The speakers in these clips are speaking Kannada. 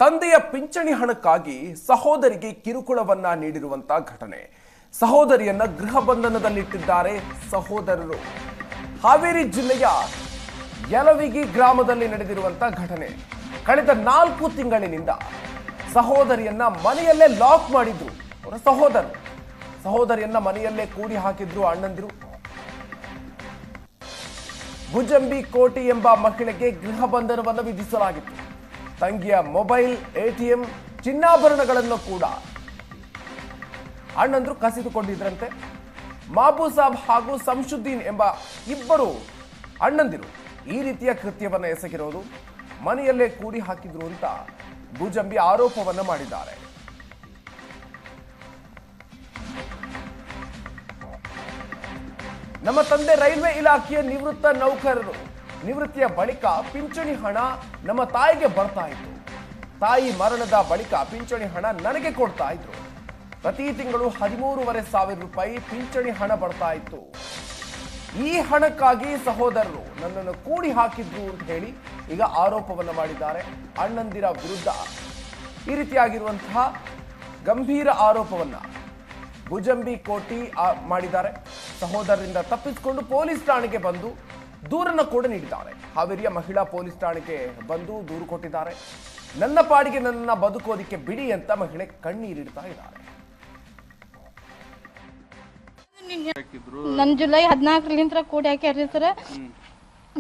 ತಂದೆಯ ಪಿಂಚಣಿ ಹಣಕ್ಕಾಗಿ ಸಹೋದರಿಗೆ ಕಿರುಕುಳವನ್ನ ನೀಡಿರುವಂತಹ ಘಟನೆ. ಸಹೋದರಿಯನ್ನ ಗೃಹ ಬಂಧನದಲ್ಲಿಟ್ಟಿದ್ದಾರೆ ಸಹೋದರರು. ಹಾವೇರಿ ಜಿಲ್ಲೆಯ ಯಲವಿಗಿ ಗ್ರಾಮದಲ್ಲಿ ನಡೆದಿರುವಂತಹ ಘಟನೆ. ಕಳೆದ 4 ತಿಂಗಳಿನಿಂದ ಸಹೋದರಿಯನ್ನ ಮನೆಯಲ್ಲೇ ಲಾಕ್ ಮಾಡಿದ್ರು ಅವರ ಸಹೋದರಿಯನ್ನ ಮನೆಯಲ್ಲೇ ಕೂಡಿ ಹಾಕಿದ್ರು ಅಣ್ಣಂದಿರು. ಗುಜಂಬಿ ಕೋಟಿ ಎಂಬ ಮಹಿಳೆಗೆ ಗೃಹ ಬಂಧನವನ್ನು ವಿಧಿಸಲಾಗಿತ್ತು. ತಂಗಿಯ ಮೊಬೈಲ್, ATM, ಚಿನ್ನಾಭರಣಗಳನ್ನು ಕೂಡ ಅಣ್ಣಂದ್ರು ಕಸಿದುಕೊಂಡಿದ್ರಂತೆ. ಮಾಬೂಸಾಬ್ ಹಾಗೂ ಸಂಶುದ್ದೀನ್ ಎಂಬ ಇಬ್ಬರು ಅಣ್ಣಂದಿರು ಈ ರೀತಿಯ ಕೃತ್ಯವನ್ನು ಎಸಗಿರೋದು. ಮನೆಯಲ್ಲೇ ಕೂಡಿ ಹಾಕಿದ್ರು ಅಂತ ಗುಜಂಬಿ ಆರೋಪವನ್ನು ಮಾಡಿದ್ದಾರೆ. ನಮ್ಮ ತಂದೆ ರೈಲ್ವೆ ಇಲಾಖೆಯ ನಿವೃತ್ತ ನೌಕರರು. ನಿವೃತ್ತಿಯ ಬಳಿಕ ಪಿಂಚಣಿ ಹಣ ನಮ್ಮ ತಾಯಿಗೆ ಬರ್ತಾ ಇತ್ತು. ತಾಯಿ ಮರಣದ ಬಳಿಕ ಪಿಂಚಣಿ ಹಣ ನನಗೆ ಕೊಡ್ತಾ ಇದ್ರು. ಪ್ರತಿ ತಿಂಗಳು 13,500 ರೂಪಾಯಿ ಪಿಂಚಣಿ ಹಣ ಬರ್ತಾ ಇತ್ತು. ಈ ಹಣಕ್ಕಾಗಿ ಸಹೋದರರು ನನ್ನನ್ನು ಕೂಡಿ ಹಾಕಿದ್ರು ಅಂತ ಹೇಳಿ ಈಗ ಆರೋಪವನ್ನು ಮಾಡಿದ್ದಾರೆ. ಅಣ್ಣಂದಿರ ವಿರುದ್ಧ ಈ ರೀತಿಯಾಗಿರುವಂತಹ ಗಂಭೀರ ಆರೋಪವನ್ನ ಗುಜಂಬಿ ಕೋಟಿ ಮಾಡಿದ್ದಾರೆ. ಸಹೋದರರಿಂದ ತಪ್ಪಿಸಿಕೊಂಡು ಪೊಲೀಸ್ ಠಾಣೆಗೆ ಬಂದು ದೂರನ್ನು ಕೂಡ ನೀಡಿದ್ದಾರೆ. ಹಾವೇರಿಯ ಮಹಿಳಾ ಪೊಲೀಸ್ ಠಾಣೆಗೆ ಬಂದು ದೂರು ಕೊಟ್ಟಿದ್ದಾರೆ. ನನ್ನ ಪಾಡಿಗೆ ನನ್ನ ಬದುಕೋದಿಕ್ಕೆ ಬಿಡಿ ಅಂತ ಮಹಿಳೆ ಕಣ್ಣೀರಿಡ್ತಾ ಇದ್ದಾರೆ. ನನ್ನ ಜುಲೈ 14ರಿಂದ ಕೂಡಿ ಹಾಕ್ಯಾರ್ರಿ ಸರ್.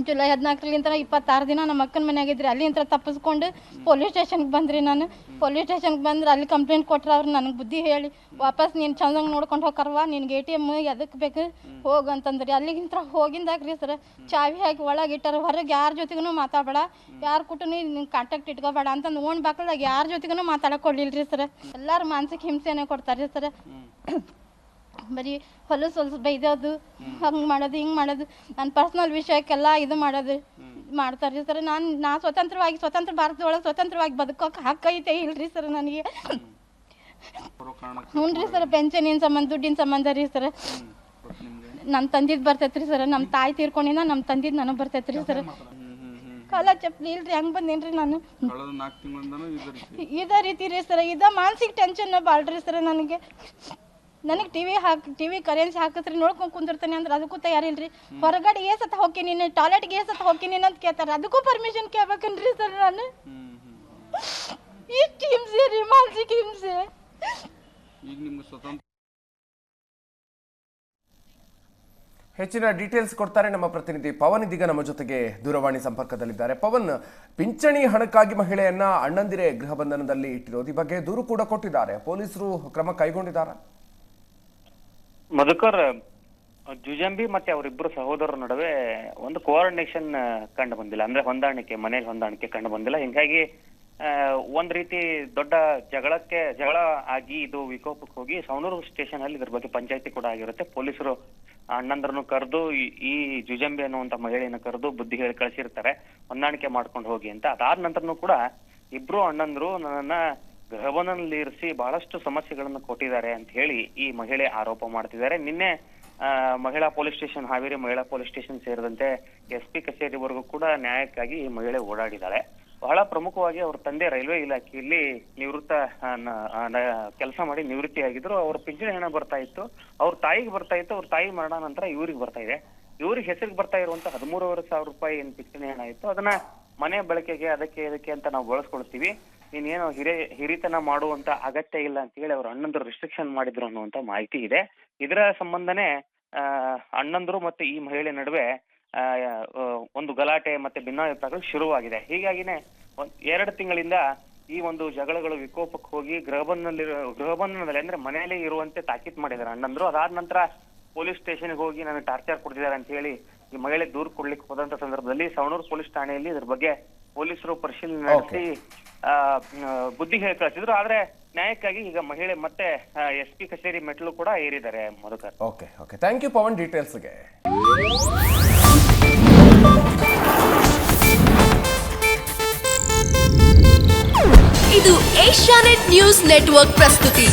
ಜುಲೈ 14ರಿಂದ 26 ದಿನ ನಮ್ಮ ಅಕ್ಕನ ಮನೆಯಾಗಿದ್ರಿ. ಅಲ್ಲಿಂದ ತಪ್ಪಿಸ್ಕೊಂಡು ಪೊಲೀಸ್ ಸ್ಟೇಷನ್ಗೆ ಬಂದ್ರಿ. ನಾನು ಪೊಲೀಸ್ ಸ್ಟೇಷನ್ಗೆ ಬಂದ್ರೆ ಅಲ್ಲಿ ಕಂಪ್ಲೇಂಟ್ ಕೊಟ್ರೆ ಅವ್ರು ನನಗೆ ಬುದ್ಧಿ ಹೇಳಿ ವಾಪಸ್ ನೀನು ಚಂದಂಗೆ ನೋಡ್ಕೊಂಡು ಹೋಗ್ಕರ್ವ, ನಿನ್ಗೆ ATM ಎದಕ್ಕೆ ಬೇಕು ಹೋಗು ಅಂತಂದ್ರಿ. ಅಲ್ಲಿಗಿಂತ ಹೋಗಿಂದಾಗ್ರಿ ಸರ್ ಚಾವಿ ಹಾಕಿ ಒಳಗೆ ಇಟ್ಟಾರ. ಹೊರಗೆ ಯಾರ ಜೊತೆಗೂ ಮಾತಾಡಬೇಡ, ಯಾರ ಕೂಟನು ನಿನ್ನ ಕಾಂಟ್ಯಾಕ್ಟ್ ಇಟ್ಕೋಬೇಡ ಅಂತಂದು ಓಣ್ ಬಾಕಲ್ದಾಗ ಯಾರ ಜೊತೆಗೂ ಮಾತಾಡಕ್ಕೆ ಕೊಡ್ಲಿಲ್ರಿ ಸರ್. ಎಲ್ಲರೂ ಮಾನಸಿಕ ಹಿಂಸೆನೇ ಕೊಡ್ತಾರೆ ಸರ್. ಬರೀ ಹೊಲಸು ಬೈದೋದು, ಹಂಗೆ ಮಾಡೋದು ಹಿಂಗೆ ಮಾಡೋದು, ನನ್ನ ಪರ್ಸ್ನಲ್ ವಿಷಯಕ್ಕೆಲ್ಲ ಇದು ಮಾಡೋದು ಮಾಡ್ತಾರೆ ಸರ್. ನಾ ಸ್ವತಂತ್ರ ಭಾರತದೊಳಗೆ ಸ್ವತಂತ್ರವಾಗಿ ಬದುಕೋಕೆ ಹಕ್ಕೈತೆ ಇಲ್ರಿ ಸರ್ ನನಗೆ. ಹ್ಞೂ ರೀ ಸರ್, ಪೆನ್ಷನಿನ ಸಂಬಂಧ, ದುಡ್ಡಿನ ಸಂಬಂಧ ರೀ ಸರ್. ನಮ್ಮ ತಂದಿದ್ದು ಬರ್ತೈತ್ರಿ ಸರ್. ನಮ್ಮ ತಾಯಿ ತೀರ್ಕೊಂಡಿನ ನಮ್ಮ ತಂದಿದ್ದು ನನಗೆ ಬರ್ತೈತ್ರಿ ಸರ್. ಕಾಲ ಚಪ್ಪಲಿ ಇಲ್ರಿ, ಹಂಗೆ ಬಂದೇನ್ರಿ ನಾನು. ಇದೇ ರೀತಿ ರೀ ಸರ್. ಮಾನಸಿಕ ಟೆನ್ಷನ್ ಬಾಳ್ರಿ ಸರ್ ನನಗೆ. ನನಗೆ ಟಿವಿ ಕರೆನ್ಸಿ ಹಾಕಿಸ್ರಿ ನೋಡ್ಕೊಂಡು ಕುಂದಿರ್ತಾನೆ ಅಂದ್ರೆ ಅದಕ್ಕೂ ತಯಾರಿಲ್ರಿ. ಹೊರಗಡೆ ಸತ ಹೋಗ್ತೀನಿ, ಟಾಯ್ಲೆಟ್ಗೆ ಸತ ಹೋಗ್ತೀನಿ ಅಂತ ಕೇಳ್ತಾರೆ, ಅದಕ್ಕೂ ಪರ್ಮಿಷನ್ ಕೇಳ್ಬೇಕನ್ರಿ ಸರ್ ನಾನು. ಇಷ್ಟು ಹಿಂಸೆ ರೀ, ಮಾನಸಿಕ ಹಿಂಸೆ. ಹೆಚ್ಚಿನ ಡೀಟೇಲ್ಸ್ ಕೊಡ್ತಾರೆ ನಮ್ಮ ಪ್ರತಿನಿಧಿ ಪವನ್. ಇದೀಗ ನಮ್ಮ ಜೊತೆಗೆ ದೂರವಾಣಿ ಸಂಪರ್ಕದಲ್ಲಿದ್ದಾರೆ. ಪವನ್, ಪಿಂಚಣಿ ಹಣಕ್ಕಾಗಿ ಮಹಿಳೆಯನ್ನ ಅಣ್ಣಂದಿರೇ ಗೃಹ ಬಂಧನದಲ್ಲಿ ಇಟ್ಟಿರೋದು, ಈ ಬಗ್ಗೆ ದೂರು ಕೂಡ ಕೊಟ್ಟಿದ್ದಾರೆ. ಪೊಲೀಸರು ಕ್ರಮ ಕೈಗೊಂಡಿದ್ದಾರೆ. ಮಧುಕರ್, ಜುಜಂಬಿ ಮತ್ತೆ ಅವರಿಬ್ಬರು ಸಹೋದರರ ನಡುವೆ ಒಂದು ಕೋಆರ್ಡಿನೇಷನ್ ಕಂಡು ಬಂದಿಲ್ಲ, ಅಂದ್ರೆ ಮನೇಲಿ ಹೊಂದಾಣಿಕೆ ಕಂಡು ಬಂದಿಲ್ಲ. ಹಿಂಗಾಗಿ ಒಂದ್ ರೀತಿ ದೊಡ್ಡ ಜಗಳ ಆಗಿ ಇದು ವಿಕೋಪಕ್ಕೆ ಹೋಗಿ ಸವಣೂರು ಸ್ಟೇಷನ್ ಅಲ್ಲಿ ಇದ್ರ ಬಗ್ಗೆ ಪಂಚಾಯತಿ ಕೂಡ ಆಗಿರುತ್ತೆ. ಪೊಲೀಸರು ಅಣ್ಣಂದ್ರನ್ನು ಕರೆದು ಈ ಜುಜಂಬಿ ಅನ್ನುವಂತ ಮಹಿಳೆಯನ್ನು ಕರೆದು ಬುದ್ಧಿ ಹೇಳಿ ಕಳಿಸಿರ್ತಾರೆ, ಹೊಂದಾಣಿಕೆ ಮಾಡ್ಕೊಂಡು ಹೋಗಿ ಅಂತ. ಅದಾದ ನಂತರನು ಕೂಡ ಇಬ್ರು ಅಣ್ಣಂದ್ರು ನನ್ನನ್ನ ಗೃಹಬಂಧನದಲ್ಲಿ ಇರಿಸಿ ಬಹಳಷ್ಟು ಸಮಸ್ಯೆಗಳನ್ನು ಕೊಟ್ಟಿದ್ದಾರೆ ಅಂತ ಹೇಳಿ ಈ ಮಹಿಳೆ ಆರೋಪ ಮಾಡ್ತಿದ್ದಾರೆ. ನಿನ್ನೆ ಮಹಿಳಾ ಪೊಲೀಸ್ ಸ್ಟೇಷನ್, ಹಾವೇರಿ ಮಹಿಳಾ ಪೊಲೀಸ್ ಸ್ಟೇಷನ್ ಸೇರಿದಂತೆ SP ಕಚೇರಿವರೆಗೂ ಕೂಡ ನ್ಯಾಯಕ್ಕಾಗಿ ಈ ಮಹಿಳೆ ಓಡಾಡಿದ್ದಾಳೆ. ಬಹಳ ಪ್ರಮುಖವಾಗಿ ಅವ್ರ ತಂದೆ ರೈಲ್ವೆ ಇಲಾಖೆಯಲ್ಲಿ ಕೆಲಸ ಮಾಡಿ ನಿವೃತ್ತಿಯಾಗಿದ್ರು. ಅವ್ರ ಪಿಂಚಣಿ ಹಣ ಬರ್ತಾ ಇತ್ತು, ಅವ್ರ ತಾಯಿಗೆ ಬರ್ತಾ ಇತ್ತು. ಅವ್ರ ತಾಯಿ ಮರಣ ನಂತರ ಇವ್ರಿಗೆ ಬರ್ತಾ ಇದೆ. ಇವ್ರಿಗೆ ಹೆಸರಿಗೆ ಬರ್ತಾ ಇರುವಂತ 13,500 ರೂಪಾಯಿ ಏನ್ ಪಿಂಚಣಿ ಹಣ ಇತ್ತು, ಅದನ್ನ ಮನೆ ಬಳಕೆಗೆ ಅದಕ್ಕೆ ಅಂತ ನಾವು ಬಳಸ್ಕೊಳ್ತೀವಿ, ನೀನೇನು ಹಿರಿತನ ಮಾಡುವಂತ ಅಗತ್ಯ ಇಲ್ಲ ಅಂತ ಹೇಳಿ ಅವ್ರ ಅಣ್ಣಂದ್ರು ರಿಸ್ಟ್ರಿಕ್ಷನ್ ಮಾಡಿದ್ರು ಅನ್ನುವಂತ ಮಾಹಿತಿ ಇದೆ. ಇದರ ಸಂಬಂಧನೇ ಅಣ್ಣಂದ್ರು ಮತ್ತೆ ಈ ಮಹಿಳೆ ನಡುವೆ ಒಂದು ಗಲಾಟೆ ಮತ್ತೆ ಭಿನ್ನಾಭಿಪ್ರಾಯಗಳು ಶುರುವಾಗಿದೆ. ಹೀಗಾಗಿನೇ 2 ತಿಂಗಳಿಂದ ಈ ಒಂದು ಜಗಳಗಳು ವಿಕೋಪಕ್ಕೆ ಹೋಗಿ ಗೃಹಬಂಧನದಲ್ಲಿ ಅಂದ್ರೆ ಮನೆಯಲ್ಲೇ ಇರುವಂತೆ ತಾಕೀತ್ ಮಾಡಿದ್ದಾರೆ ಅಣ್ಣಂದ್ರು. ಅದಾದ ನಂತರ ಪೊಲೀಸ್ ಸ್ಟೇಷನ್ಗೆ ಹೋಗಿ ನನಗೆ ಟಾರ್ಚರ್ ಕೊಡ್ತಿದ್ದಾರೆ ಅಂತ ಹೇಳಿ ಈ ಮಹಿಳೆ ದೂರು ಕೊಡ್ಲಿಕ್ಕೆ ಹೋದಂತ ಸಂದರ್ಭದಲ್ಲಿ ಸವಣೂರು ಪೊಲೀಸ್ ಠಾಣೆಯಲ್ಲಿ ಇದ್ರ ಬಗ್ಗೆ ಪೊಲೀಸರು ಪರಿಶೀಲನೆ ನಡೆಸಿ ಬುದ್ಧಿ ಹೇಳಿ ಕಳಿಸಿದ್ರು. ಆದ್ರೆ ನ್ಯಾಯಕ್ಕಾಗಿ ಈಗ ಮಹಿಳೆ ಮತ್ತೆ SP ಕಚೇರಿ ಮೆಟ್ಲು ಕೂಡ ಏರಿದ್ದಾರೆ. Madhukar, okay, thank you Pavan ಡೀಟೇಲ್ಸ್ಗೆ. ಇದು ಏಷ್ಯಾನೆಟ್ ನ್ಯೂಸ್ ನೆಟ್ವರ್ಕ್ ಪ್ರಸ್ತುತಿ.